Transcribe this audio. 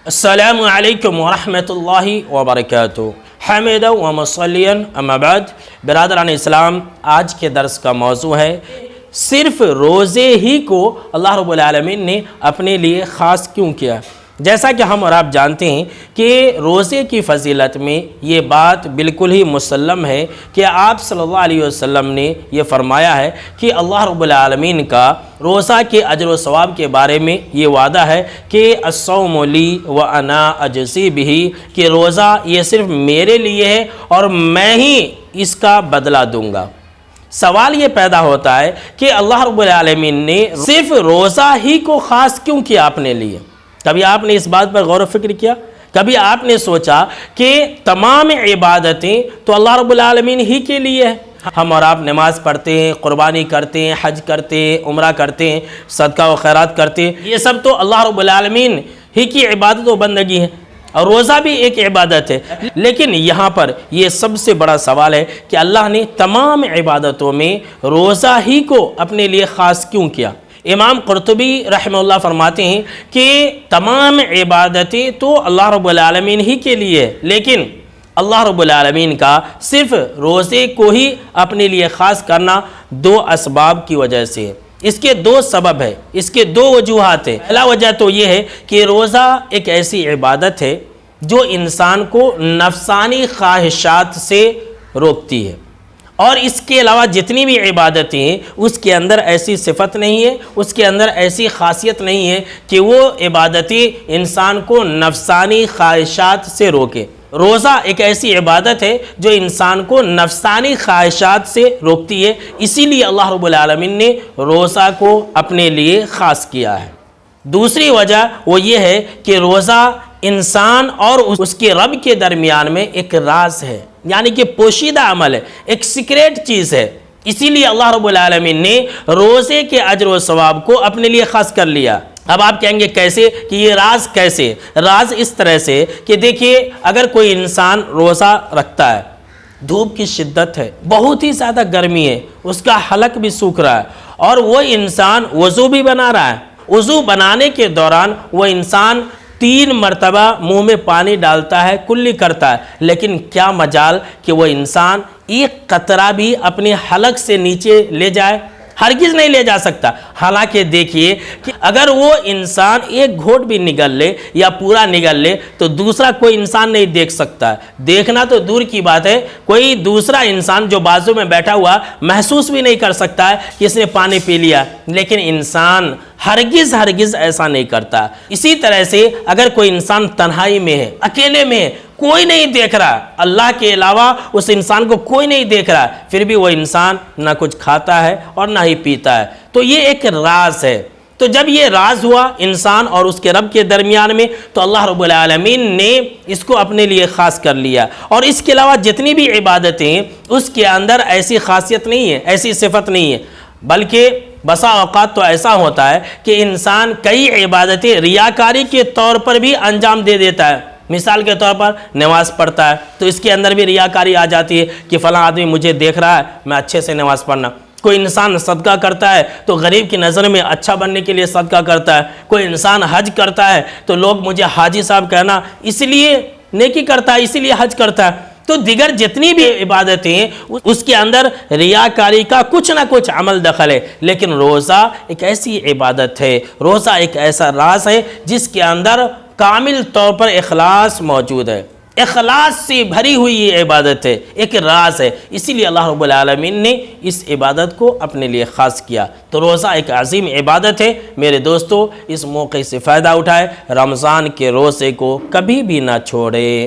السلام علیکم ورحمۃ اللہ وبرکاتہ حامدا و مصلیا اما بعد۔ برادران اسلام، آج کے درس کا موضوع ہے صرف روزے ہی کو اللہ رب العالمین نے اپنے لیے خاص کیوں کیا۔ جیسا کہ ہم اور آپ جانتے ہیں کہ روزے کی فضیلت میں یہ بات بالکل ہی مسلم ہے کہ آپ صلی اللہ علیہ وسلم نے یہ فرمایا ہے کہ اللہ رب العالمین کا روزہ کے اجر و ثواب کے بارے میں یہ وعدہ ہے کہ الصوم لی وانا اجزی بہ، کہ روزہ یہ صرف میرے لیے ہے اور میں ہی اس کا بدلہ دوں گا۔ سوال یہ پیدا ہوتا ہے کہ اللہ رب العالمین نے صرف روزہ ہی کو خاص کیوں کیا اپنے لیے؟ کبھی آپ نے اس بات پر غور و فکر کیا؟ کبھی آپ نے سوچا کہ تمام عبادتیں تو اللہ رب العالمین ہی کے لیے ہے؟ ہم اور آپ نماز پڑھتے ہیں، قربانی کرتے ہیں، حج کرتے ہیں، عمرہ کرتے ہیں، صدقہ و خیرات کرتے ہیں، یہ سب تو اللہ رب العالمین ہی کی عبادت و بندگی ہے، اور روزہ بھی ایک عبادت ہے۔ لیکن یہاں پر یہ سب سے بڑا سوال ہے کہ اللہ نے تمام عبادتوں میں روزہ ہی کو اپنے لیے خاص کیوں کیا؟ امام قرطبی رحمہ اللہ فرماتے ہیں کہ تمام عبادتیں تو اللہ رب العالمین ہی کے لیے، لیکن اللہ رب العالمین کا صرف روزے کو ہی اپنے لیے خاص کرنا دو اسباب کی وجہ سے ہے۔ اس کے دو سبب ہے، اس کے دو وجوہات ہیں۔ پہلا وجہ تو یہ ہے کہ روزہ ایک ایسی عبادت ہے جو انسان کو نفسانی خواہشات سے روکتی ہے، اور اس کے علاوہ جتنی بھی عبادتیں ہیں اس کے اندر ایسی صفت نہیں ہے، اس کے اندر ایسی خاصیت نہیں ہے کہ وہ عبادتیں انسان کو نفسانی خواہشات سے روکے۔ روزہ ایک ایسی عبادت ہے جو انسان کو نفسانی خواہشات سے روکتی ہے، اسی لیے اللہ رب العالمین نے روزہ کو اپنے لیے خاص کیا ہے۔ دوسری وجہ وہ یہ ہے کہ روزہ انسان اور اس کے رب کے درمیان میں ایک راز ہے، یعنی کہ پوشیدہ عمل ہے، ایک سیکریٹ چیز ہے، اسی لیے اللہ رب العالمین نے روزے کے اجر و ثواب کو اپنے لیے خاص کر لیا۔ اب آپ کہیں گے کیسے، کہ یہ راز کیسے؟ راز اس طرح سے کہ دیکھیے، اگر کوئی انسان روزہ رکھتا ہے، دھوپ کی شدت ہے، بہت ہی زیادہ گرمی ہے، اس کا حلق بھی سوکھ رہا ہے، اور وہ انسان وضو بھی بنا رہا ہے، وضو بنانے کے دوران وہ انسان 3 مرتبہ منہ میں پانی ڈالتا ہے، کلی کرتا ہے، لیکن کیا مجال کہ وہ انسان ایک قطرہ بھی اپنے حلق سے نیچے لے جائے؟ ہرگز نہیں لے جا سکتا۔ حالانکہ دیکھیے کہ اگر وہ انسان ایک گھونٹ بھی نگل لے یا پورا نگل لے تو دوسرا کوئی انسان نہیں دیکھ سکتا ہے، دیکھنا تو دور کی بات ہے، کوئی دوسرا انسان جو بازو میں بیٹھا ہوا محسوس بھی نہیں کر سکتا ہے کہ اس نے پانی پی لیا، لیکن انسان ہرگز ایسا نہیں کرتا۔ اسی طرح سے اگر کوئی انسان تنہائی میں ہے، اکیلے میں ہے، کوئی نہیں دیکھ رہا، اللہ کے علاوہ اس انسان کو کوئی نہیں دیکھ رہا، پھر بھی وہ انسان نہ کچھ کھاتا ہے اور نہ ہی پیتا ہے، تو یہ ایک راز ہے۔ تو جب یہ راز ہوا انسان اور اس کے رب کے درمیان میں، تو اللہ رب العالمین نے اس کو اپنے لیے خاص کر لیا، اور اس کے علاوہ جتنی بھی عبادتیں ہیں اس کے اندر ایسی خاصیت نہیں ہے، ایسی صفت نہیں ہے، بلکہ بسا اوقات تو ایسا ہوتا ہے کہ انسان کئی عبادتیں ریاکاری کے طور پر بھی انجام دے دیتا ہے۔ مثال کے طور پر نماز پڑھتا ہے تو اس کے اندر بھی ریاکاری آ جاتی ہے کہ فلاں آدمی مجھے دیکھ رہا ہے، میں اچھے سے نماز پڑھنا۔ کوئی انسان صدقہ کرتا ہے تو غریب کی نظر میں اچھا بننے کے لیے صدقہ کرتا ہے۔ کوئی انسان حج کرتا ہے تو لوگ مجھے حاجی صاحب کہنا، اس لیے نیکی کرتا ہے، اسی لیے حج کرتا ہے۔ تو دیگر جتنی بھی عبادتیں ہیں اس کے اندر ریاکاری کا کچھ نہ کچھ عمل دخل ہے، لیکن روزہ ایک ایسی عبادت ہے، روزہ ایک ایسا راز ہے جس کے اندر کامل طور پر اخلاص موجود ہے، اخلاص سے بھری ہوئی یہ عبادت ہے، ایک راز ہے، اسی لیے اللہ رب العالمین نے اس عبادت کو اپنے لیے خاص کیا۔ تو روزہ ایک عظیم عبادت ہے۔ میرے دوستو، اس موقع سے فائدہ اٹھائے، رمضان کے روزے کو کبھی بھی نہ چھوڑے۔